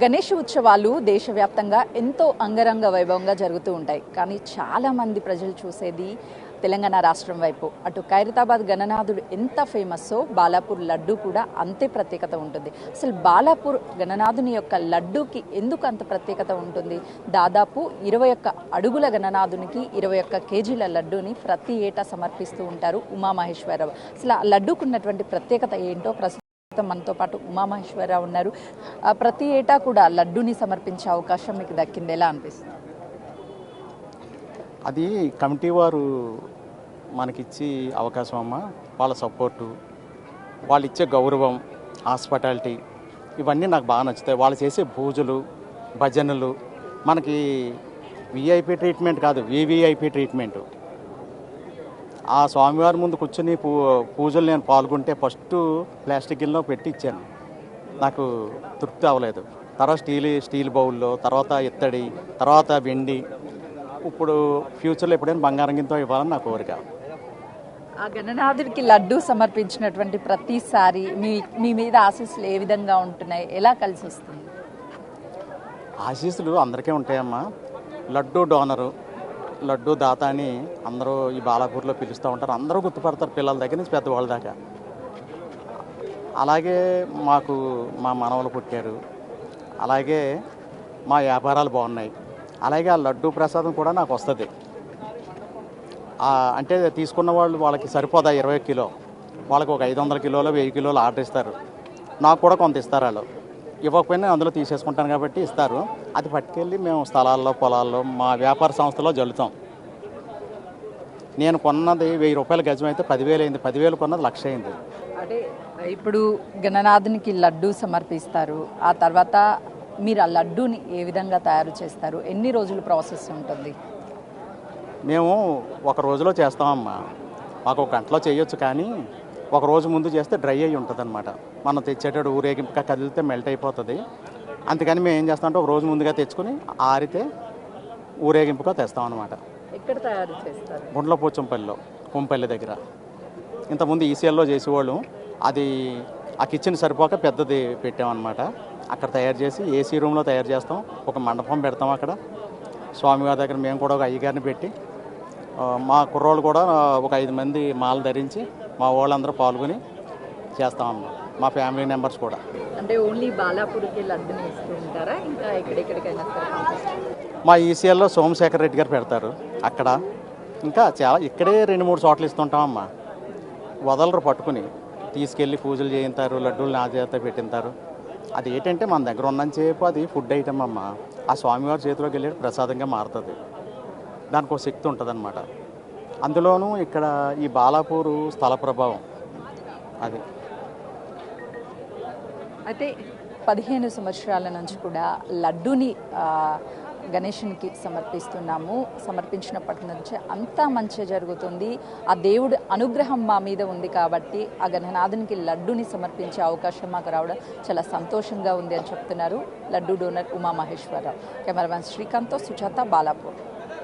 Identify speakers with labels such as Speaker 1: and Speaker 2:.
Speaker 1: గణేష్ ఉత్సవాలు దేశవ్యాప్తంగా ఎంతో అంగరంగ వైభవంగా జరుగుతూ ఉంటాయి. కానీ చాలామంది ప్రజలు చూసేది తెలంగాణ రాష్ట్రం వైపు. అటు ఖైరతాబాద్ గణనాథుడు ఎంత ఫేమస్సో బాలాపూర్ లడ్డు కూడా అంతే ప్రత్యేకత ఉంటుంది. అసలు బాలాపూర్ గణనాథుని యొక్క లడ్డూకి ఎందుకు అంత ప్రత్యేకత ఉంటుంది? దాదాపు 21 అడుగుల గణనాథునికి 21 కేజీల లడ్డూని ప్రతి ఏటా సమర్పిస్తూ ఉంటారు ఉమామహేశ్వరరావు. అసలు ఆ లడ్డూకు ఉన్నటువంటి ప్రత్యేకత ఏంటో మనతో పాటు ఉమామహేశ్వరరావు ఉన్నారు. ప్రతి ఏటా కూడా లడ్డూని సమర్పించే అవకాశం మీకు దక్కింది, ఎలా అనిపిస్తుంది?
Speaker 2: అది కమిటీ వారు మనకిచ్చి అవకాశం అమ్మ. వాళ్ళ సపోర్టు, వాళ్ళు ఇచ్చే గౌరవం, హాస్పిటాలిటీ ఇవన్నీ నాకు బాగా నచ్చుతాయి. వాళ్ళు చేసే పూజలు, భజనలు మనకి విఐపి ట్రీట్మెంట్ కాదు, వివిఐపి ట్రీట్మెంట్. ఆ స్వామివారి ముందు కూర్చొని పూజలు నేను పాల్గొంటే ఫస్ట్ ప్లాస్టిక్ గిన్నెలో పెట్టి ఇచ్చాను. నాకు తృప్తి అవ్వలేదు. తర్వాత స్టీల్ బౌల్లో, తర్వాత ఇత్తడి, తర్వాత వెండి, ఇప్పుడు ఫ్యూచర్లో ఎప్పుడైనా బంగారం గిన్నెతో ఇవ్వాలని నా కోరిక.
Speaker 1: ఆ గణనాథుడికి లడ్డు సమర్పించినటువంటి ప్రతిసారి మీ మీద ఆశీస్సులు ఏ విధంగా ఉంటున్నాయి, ఎలా కలిసి వస్తుంది?
Speaker 2: ఆశీస్సులు అందరికీ ఉంటాయమ్మా. లడ్డు డోనరు, లడ్డు దాత అని అందరూ ఈ బాలాపూర్లో పిలుస్తూ ఉంటారు. అందరూ గుర్తుపడతారు, పిల్లల దగ్గర నుంచి పెద్దవాళ్ళ దాకా. అలాగే మాకు మా మనవలు పుట్టారు, అలాగే మా వ్యాపారాలు బాగున్నాయి. అలాగే ఆ లడ్డు ప్రసాదం కూడా నాకు వస్తుంది. అంటే తీసుకున్న వాళ్ళు వాళ్ళకి సరిపోదా 20 కిలో, వాళ్ళకి ఒక 500 కిలోలు 1000 కిలోలు ఆర్డర్ ఇస్తారు. నాకు కూడా కొంత ఇస్తారు. వాళ్ళు ఇవ్వకపోయినా అందులో తీసేసుకుంటాను కాబట్టి ఇస్తారు. అది పట్టుకెళ్ళి మేము స్థలాల్లో, పొలాల్లో, మా వ్యాపార సంస్థలో జల్లుతాం. నేను కొన్నది 1000 రూపాయల గజం అయితే 10,000 అయింది. 10,000 కొన్నది 1,00,000 అయింది.
Speaker 1: అంటే ఇప్పుడు గణనాథునికి లడ్డు సమర్పిస్తారు, ఆ తర్వాత మీరు ఆ లడ్డూని ఏ విధంగా తయారు చేస్తారు? ఎన్ని రోజులు ప్రాసెస్ ఉంటుంది?
Speaker 2: మేము ఒక రోజులో చేస్తామమ్మా. మాకు ఒక గంటలో చేయొచ్చు, కానీ ఒక రోజు ముందు చేస్తే డ్రై అయ్యి ఉంటుంది అనమాట. మనం తెచ్చేటప్పుడు ఊరేగింపుగా కదిలితే మెల్ట్ అయిపోతుంది. అందుకని మేము ఏం చేస్తామంటే ఒక రోజు ముందుగా తెచ్చుకొని ఆరితే ఊరేగింపుగా తెస్తాం అనమాట.
Speaker 1: ఎక్కడ తయారు చేస్తారు?
Speaker 2: గుండ్ల పోచంపల్లిలో, కొంపల్లి దగ్గర. ఇంతకుముందు ఈసీఎల్లో చేసేవాళ్ళు. అది ఆ కిచెన్ సరిపోక పెద్దది పెట్టామన్నమాట. అక్కడ తయారు చేసి ఏసీ రూమ్లో తయారు చేస్తాం. ఒక మండపం పెడతాం అక్కడ. స్వామివారి దగ్గర మేము కూడా ఒక అయ్యగారిని పెట్టి, మా కుర్రోళ్ళు కూడా ఒక 5 మంది మాల ధరించి మా వాళ్ళందరూ పాల్గొని చేస్తామన్నమాట. మా ఫ్యామిలీ మెంబర్స్ కూడా.
Speaker 1: అంటే ఓన్లీ బాలాపూర్కి లడ్డుని ఇస్తూ ఉంటారా, ఇంకా ఎక్కడెక్కడికైనా?
Speaker 2: మా ఈసీఎల్లో సోమశేఖర్ రెడ్డి గారు పెడతారు అక్కడ. ఇంకా చాలా ఇక్కడే 2-3 చోట్ల ఇస్తుంటామమ్మా. వదలరు, పట్టుకుని తీసుకెళ్ళి పూజలు చేయించారు, లడ్డూలు నా చేత పెట్టింటారు. అది ఏంటంటే మన దగ్గర ఉన్నంతసేపు అది ఫుడ్ ఐటమ్ అమ్మ. ఆ స్వామివారి చేతిలోకి వెళ్ళి ప్రసాదంగా మారుతుంది. దానికి ఒక శక్తి ఉంటుంది అనమాట. అందులోనూ ఇక్కడ ఈ బాలాపూరు స్థల ప్రభావం అది.
Speaker 1: అయితే 15 సంవత్సరాల నుంచి కూడా లడ్డూని గణేషునికి సమర్పిస్తున్నాము. సమర్పించినప్పటి నుంచి అంతా మంచిగా జరుగుతుంది. ఆ దేవుడి అనుగ్రహం మా మీద ఉంది కాబట్టి ఆ గణనాథునికి లడ్డూని సమర్పించే అవకాశం మాకు రావడం చాలా సంతోషంగా ఉంది అని చెప్తున్నారు లడ్డూ డోనర్ ఉమామహేశ్వరరావు. కెమెరామెన్ శ్రీకాంత్తో సుజాత, బాలాపూర్.